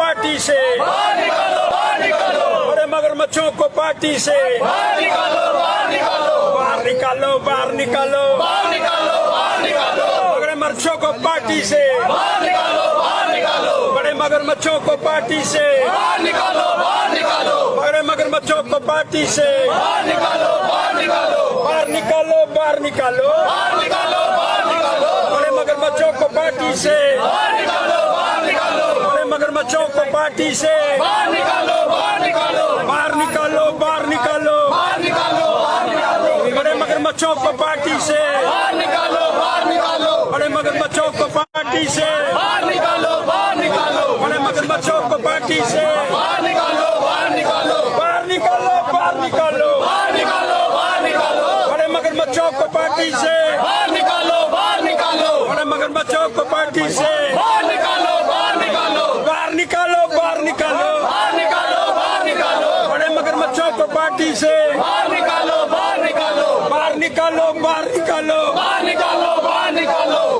Party से, बड़े मगरमच्छों को पार्टी से बाहर निकालो, बाहर निकालो, बड़े मगरमच्छों को पार्टी से, बड़े मगरमच्छों को पार्टी से, बड़े मगरमच्छों को पार्टी से बाहर निकालो, बाहर निकालो, बड़े मगरमच्छों को पार्टी से, बड़े मगरमच्छों को पार्टी से बाहर निकालो, बाहर निकालो, बड़े मगरमच्छों को पार्टी से, बड़े मगरमच्छों को पार्टी से, बड़े मगरमच्छों को पार्टी से बाहर निकालो, बाहर निकालो, बड़े मगरमच्छों को पार्टी से, बड़े मगरमच्छों को पार्टी से बाहर निकालो, बाहर निकालो, बड़े मगरमच्छों को पार्टी से बाहर निकालो,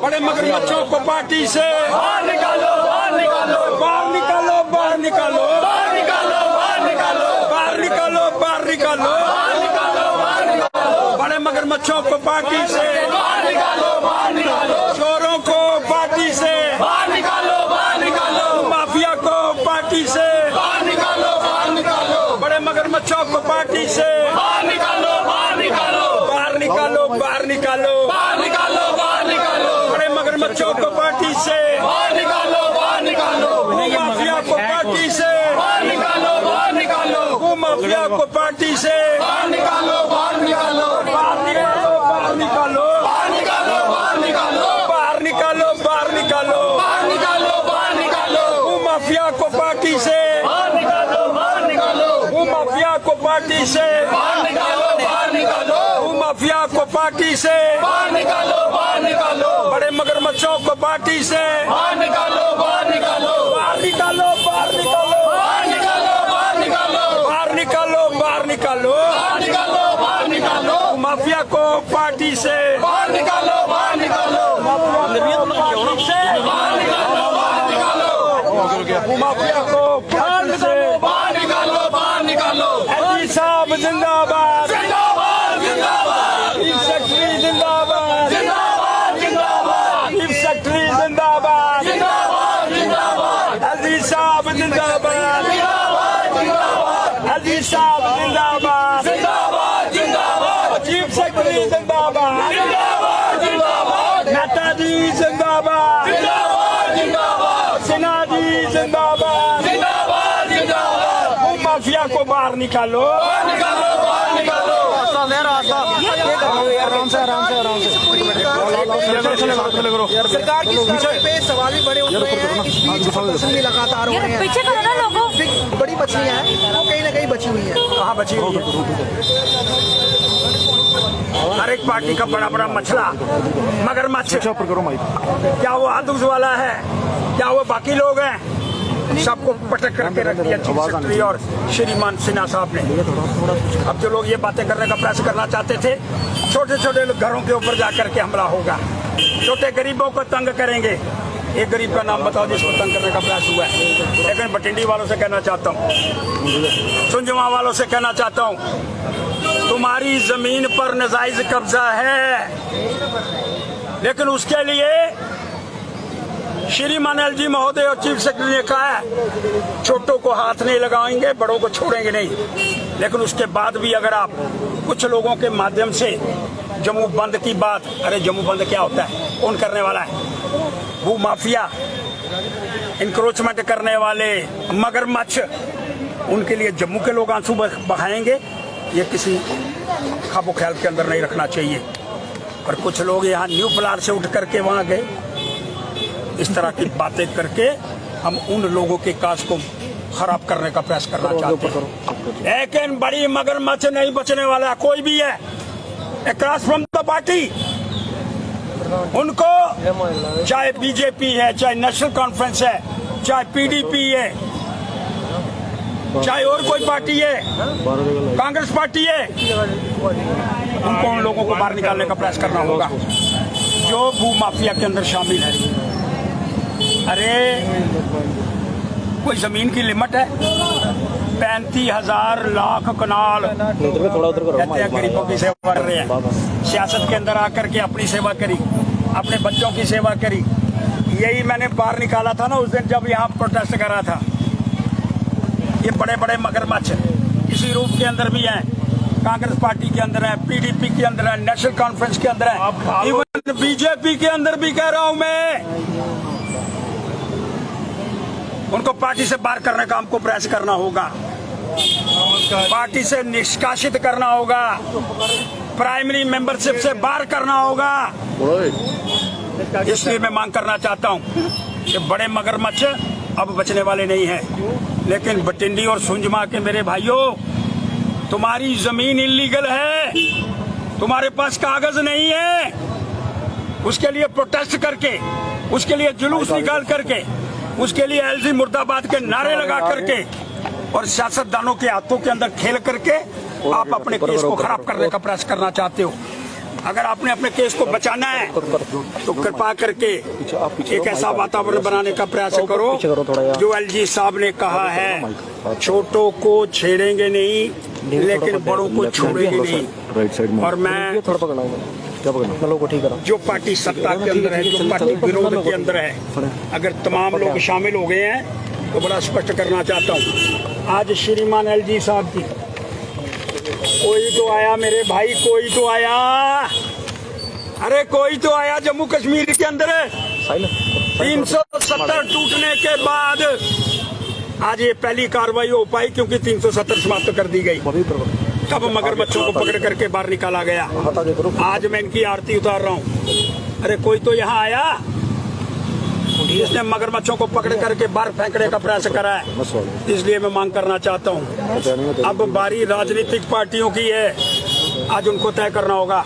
बड़े मगरमच्छों को पार्टी से बाहर निकालो, बड़े मगरमच्छों को पार्टी से, चोरों को पार्टी से, माफिया को पार्टी से, बड़े मगरमच्छों को पार्टी से बाहर निकालो, बड़े मगरमच्छों को पार्टी से, माफिया को पार्टी से, माफिया को पार्टी से बाहर निकालो, माफिया को पार्टी से, माफिया को पार्टी से, माफिया को पार्टी से, बड़े मगरमच्छों को पार्टी से बाहर निकालो, माफिया को पार्टी से बाहर निकालो, माफिया को पार्टी से बाहर निकालो, एलजी साहब जिंदाबाद, चीफ सेक्रेटरी जिंदाबाद, चीफ सेक्रेटरी जिंदाबाद, एलजी साहब जिंदाबाद, एलजी साहब जिंदाबाद, चीफ सेक्रेटरी जिंदाबाद, नेताजी जिंदाबाद, सिन्हा जी जिंदाबाद, माफिया को बाहर निकालो, आराम से सरकार की पे सवाल भी बड़े उठ रहे हैं। इस बीच भी लगातार हो रहे हैं। पीछे करो ना लोगों, बड़ी मछलियां हैं वो कहीं ना कहीं बची हुई है। कहाँ बची हुई है? हर एक पार्टी का बड़ा बड़ा मछला, मगरमच्छ, क्या वो आदूज वाला है, क्या वो बाकी लोग हैं? सबको पटक करके रख दिया चीफ सेक्रेटरी और श्रीमान सिन्हा साहब ने। अब जो लोग ये बातें करने का प्रयास करना चाहते थे, छोटे छोटे घरों के ऊपर जाकर के हमला होगा, छोटे गरीबों को तंग करेंगे। एक गरीब का नाम बताओ जिसको तंग करने का प्रयास हुआ है। लेकिन बटिंडी वालों से कहना चाहता हूँ, सुंजमा वालों से कहना चाहता हूँ, तुम्हारी जमीन पर नाजायज कब्जा है, लेकिन उसके लिए श्रीमान एलजी महोदय और चीफ सेक्रेटरी ने कहा है छोटों को हाथ नहीं लगाएंगे, बड़ों को छोड़ेंगे नहीं। लेकिन उसके बाद भी अगर आप कुछ लोगों के माध्यम से जम्मू बंद की बात, अरे जम्मू बंद क्या होता है, कौन करने वाला है? वो माफिया, इंक्रोचमेंट करने वाले मगरमच्छ, उनके लिए जम्मू के लोग आंसू बहाएंगे, ये किसी ख्वाबो ख्याल के अंदर नहीं रखना चाहिए। और कुछ लोग यहाँ न्यू प्लार से उठ करके वहाँ गए, इस तरह की बातें करके हम उन लोगों के काज को खराब करने का प्रयास करना चाहते हैं। लेकिन बड़ी मगरमच्छ नहीं बचने वाला कोई भी है, अक्रॉस फ्रॉम द पार्टी। उनको चाहे बीजेपी है, चाहे नेशनल कॉन्फ्रेंस है, चाहे पीडीपी है, चाहे और कोई पार्टी है, कांग्रेस पार्टी है, उनको उन लोगों को बाहर निकालने का प्रयास करना होगा जो भू माफिया के अंदर शामिल है। अरे कोई जमीन की लिमिट है? 35,000 लाख कनाल कहते हैं गरीबों की सेवा कर रहे हैं। सियासत के अंदर आकर के अपनी सेवा करी, अपने बच्चों की सेवा करी। यही मैंने बाहर निकाला था ना उस दिन जब यहाँ प्रोटेस्ट कर रहा था। ये बड़े बड़े मगरमच्छ इसी रूप के अंदर भी हैं, कांग्रेस पार्टी के अंदर है, पीडीपी के अंदर है, नेशनल कॉन्फ्रेंस के अंदर है, इवन बीजेपी के अंदर भी कह रहा हूं मैं। उनको पार्टी से बाहर करने का हमको प्रयास करना होगा, पार्टी से निष्कासित करना होगा, प्राइमरी मेंबरशिप से बाहर करना होगा। इसलिए मैं मांग करना चाहता हूं कि बड़े मगरमच्छ अब बचने वाले नहीं हैं। लेकिन बटिंडी और सुंजमा के मेरे भाइयों, तुम्हारी जमीन इलीगल है, तुम्हारे पास कागज नहीं है। उसके लिए प्रोटेस्ट करके, उसके लिए जुलूस निकाल करके, उसके लिए एलजी मुर्दाबाद के नारे लगा करके और सियासतदानों के हाथों के अंदर खेल करके आप अपने केस को खराब करने का प्रयास करना चाहते हो। अगर आपने अपने केस को बचाना है तो कृपा करके एक ऐसा वातावरण बनाने का प्रयास करो जो एलजी साहब ने कहा है, छोटों को छेड़ेंगे नहीं लेकिन बड़ों को छोड़ेंगे नहीं। और मैं जो पार्टी सत्ता के अंदर है, जो पार्टी विरोध के अंदर है, अगर तमाम लोग शामिल हो गए हैं तो बड़ा स्पष्ट करना चाहता हूँ। आज श्रीमान एलजी साहब की कोई तो आया मेरे भाई, कोई तो आया, अरे कोई तो आया जम्मू कश्मीर के अंदर 370 टूटने के बाद आज ये पहली कार्रवाई हो पाई क्योंकि 370 समाप्त कर दी गई। तब मगरमच्छों को पकड़ करके बाहर निकाला गया। आज मैं इनकी आरती उतार रहा हूँ। अरे कोई तो यहाँ आया जिसने मगरमच्छों को पकड़ करके बाहर फेंकने का प्रयास करा है। इसलिए मैं मांग करना चाहता हूँ, अब बारी राजनीतिक पार्टियों की है, आज उनको तय करना होगा।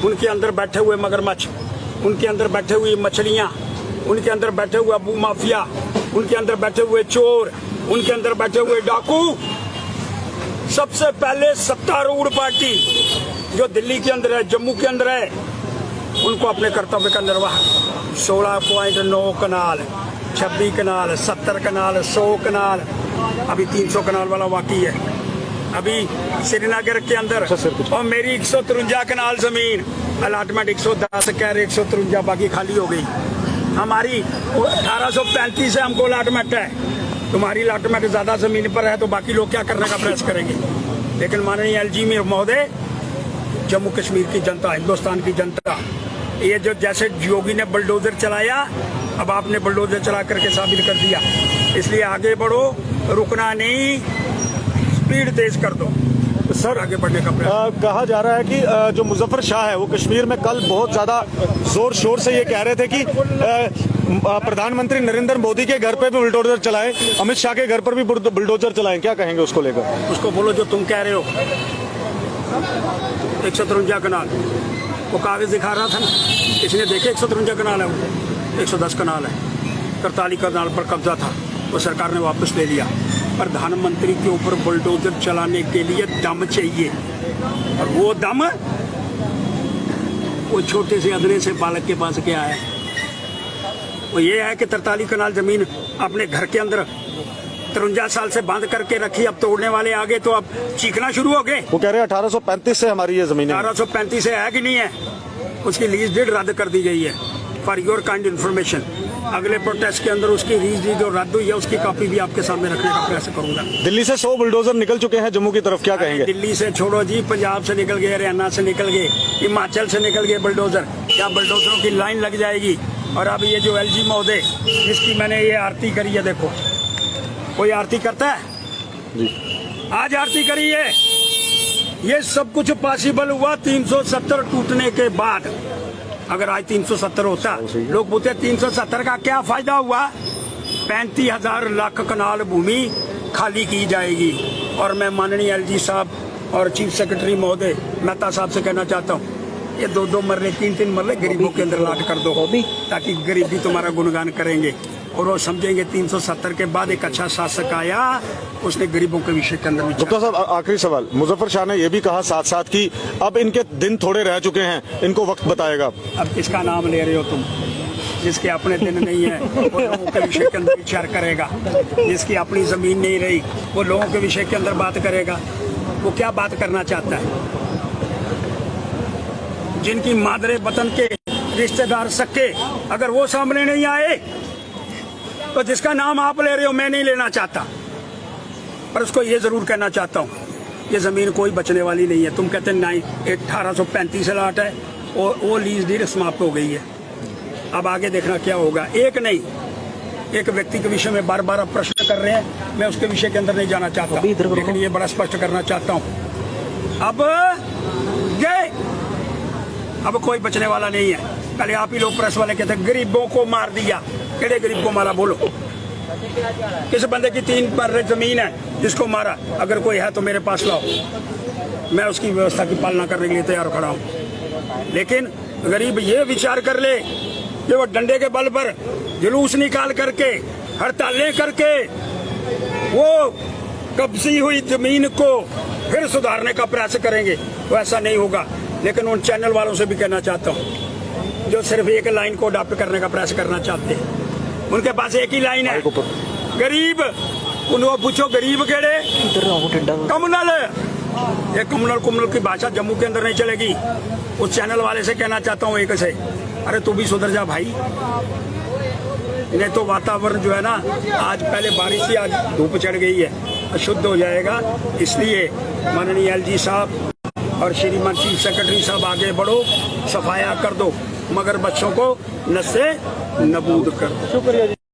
उनके अंदर बैठे हुए मगरमच्छ, उनके अंदर बैठे हुई मछलियाँ, उनके अंदर बैठे हुए अबू माफिया, उनके अंदर बैठे हुए चोर, उनके अंदर बैठे हुए डाकू, सबसे पहले सत्तारूढ़ पार्टी जो दिल्ली के अंदर है, जम्मू के अंदर है, उनको अपने कर्तव्य का निर्वाह 16.9 कनाल, 26 कनाल, 70 कनाल, 100 कनाल, अभी 300 कनाल वाला बाकी है। अभी श्रीनगर के अंदर और मेरी 153 कनाल जमीन अलाटमेंट 110 कह रहे 153 बाकी खाली हो गई। हमारी 1835 से हमको अलाटमेंट है, तुम्हारी अलाटमेंट ज्यादा जमीन पर है तो बाकी लोग क्या करने का प्रयास करेंगे। लेकिन माननीय एलजी महोदय, जम्मू कश्मीर की जनता, हिंदुस्तान की जनता, ये जो जैसे योगी ने बुलडोजर चलाया, अब आपने बुलडोजर चला करके साबित कर दिया। इसलिए आगे बढ़ो, रुकना नहीं, स्पीड तेज कर दो सर, आगे बढ़ने का प्रयास। कहा जा रहा है कि जो मुजफ्फर शाह है वो कश्मीर में कल बहुत ज्यादा जोर शोर से ये कह रहे थे कि प्रधानमंत्री नरेंद्र मोदी के घर पे भी बुलडोजर चलाए, अमित शाह के घर पर भी बुलडोजर चलाएं, क्या कहेंगे उसको लेकर? उसको बोलो जो तुम कह रहे हो। 153 कनाल वो कागज दिखा रहा था ना, इसने देखे 153 कनाल है, 110 कनाल है, 43 कनाल पर कब्जा था, वो सरकार ने वापस ले लिया। प्रधानमंत्री के ऊपर बुलडोजर चलाने के लिए दम चाहिए, और वो दम वो छोटे से अदने से बालक के पास क्या है? वो ये है कि 43 कनाल जमीन अपने घर के अंदर 53 साल से बंद करके रखी, अब तोड़ने वाले आ गए तो अब चीखना शुरू हो गए। वो कह रहे हैं 1835 से हमारी ये जमीन 1835 से है कि नहीं है? उसकी लीज डीड रद्द कर दी गई है। फॉर योर काइंड इन्फॉर्मेशन, अगले प्रोटेस्ट के अंदर उसकी लीज डीड जो रद्द हुई है उसकी कॉपी भी आपके सामने रखने का प्रयास करूंगा। दिल्ली से 100 बुलडोजर निकल चुके हैं जम्मू की तरफ, क्या कहेंगे? दिल्ली से छोड़ो जी, पंजाब से निकल गए, हरियाणा से निकल गए, हिमाचल से निकल गए बुलडोजर। क्या बुलडोजरों की लाइन लग जाएगी? और अब ये जो एलजी महोदय जिसकी मैंने ये आरती करी है, देखो कोई आरती करता है जी, आज आरती करी है। ये सब कुछ पॉसिबल हुआ 370 टूटने के बाद। अगर आज 370 होता, लोग पूछते 370 का क्या फायदा हुआ? 35,000 लाख कनाल भूमि खाली की जाएगी। और मैं माननीय एलजी साहब और चीफ सेक्रेटरी महोदय मेहता साहब से कहना चाहता हूँ, ये 2-2 मरले 3-3 मरले गरीबों के अंदर लाट कर दो, ताकि गरीबी तुम्हारा गुणगान करेंगे और वो समझेंगे 370 के बाद एक अच्छा शासक आया, उसने गरीबों के विषय के अंदर। गुप्ता साहब, आखिरी सवाल, मुजफ्फर शाह ने यह भी कहा साथ साथ कि अब इनके दिन थोड़े रह चुके हैं, इनको वक्त बताएगा। अब किसका नाम ले रहे हो तुम? जिसके अपने दिन नहीं है वो लोगों के विषय के अंदर विचार करेगा, जिसकी अपनी ज़मीन नहीं रही वो लोगों के विषय के अंदर बात करेगा। वो क्या बात करना चाहता है? जिनकी मादरे वतन के रिश्तेदार सके अगर वो सामने नहीं आए तो जिसका नाम आप ले रहे हो मैं नहीं लेना चाहता, पर उसको ये जरूर कहना चाहता हूँ ये ज़मीन कोई बचने वाली नहीं है। तुम कहते हैं नहीं 1835 लाट है, वो लीज डीड समाप्त हो गई है। अब आगे देखना क्या होगा। एक नहीं, एक व्यक्ति के विषय में बार बार आप प्रश्न कर रहे हैं, मैं उसके विषय के अंदर नहीं जाना चाहता, लेकिन ये बड़ा स्पष्ट करना चाहता हूँ अब गए, अब कोई बचने वाला नहीं है। पहले आप ही लोग प्रेस वाले कहते हैं गरीबों को मार दिया, केड़े गरीब को मारा बोलो? किस बंदे की 3 पर जमीन है जिसको मारा? अगर कोई है तो मेरे पास लाओ, मैं उसकी व्यवस्था की पालना करने के लिए तैयार खड़ा हूँ। लेकिन गरीब ये विचार कर ले कि वो डंडे के बल पर जुलूस निकाल करके हड़तालें करके वो कब्जी हुई जमीन को फिर सुधारने का प्रयास करेंगे, तो ऐसा नहीं होगा। लेकिन उन चैनल वालों से भी कहना चाहता हूँ जो सिर्फ एक लाइन को अडॉप्ट करने का प्रयास करना चाहते हैं, उनके पास एक ही लाइन है, गरीब। उनको पूछो गरीब केड़े? कम्युनल। ये कम्युनल की भाषा जम्मू के अंदर नहीं चलेगी। उस चैनल वाले से कहना चाहता हूँ एक से, अरे तू भी सुधर जा भाई, नहीं तो वातावरण जो है ना, आज पहले बारिश थी आज धूप चढ़ गई है, अशुद्ध हो जाएगा। इसलिए माननीय एलजी साहब और श्रीमान चीफ सेक्रेटरी साहब आगे बढ़ो, सफाया कर दो, मगर बच्चों को नशे नबूद कर दो। शुक्रिया जी।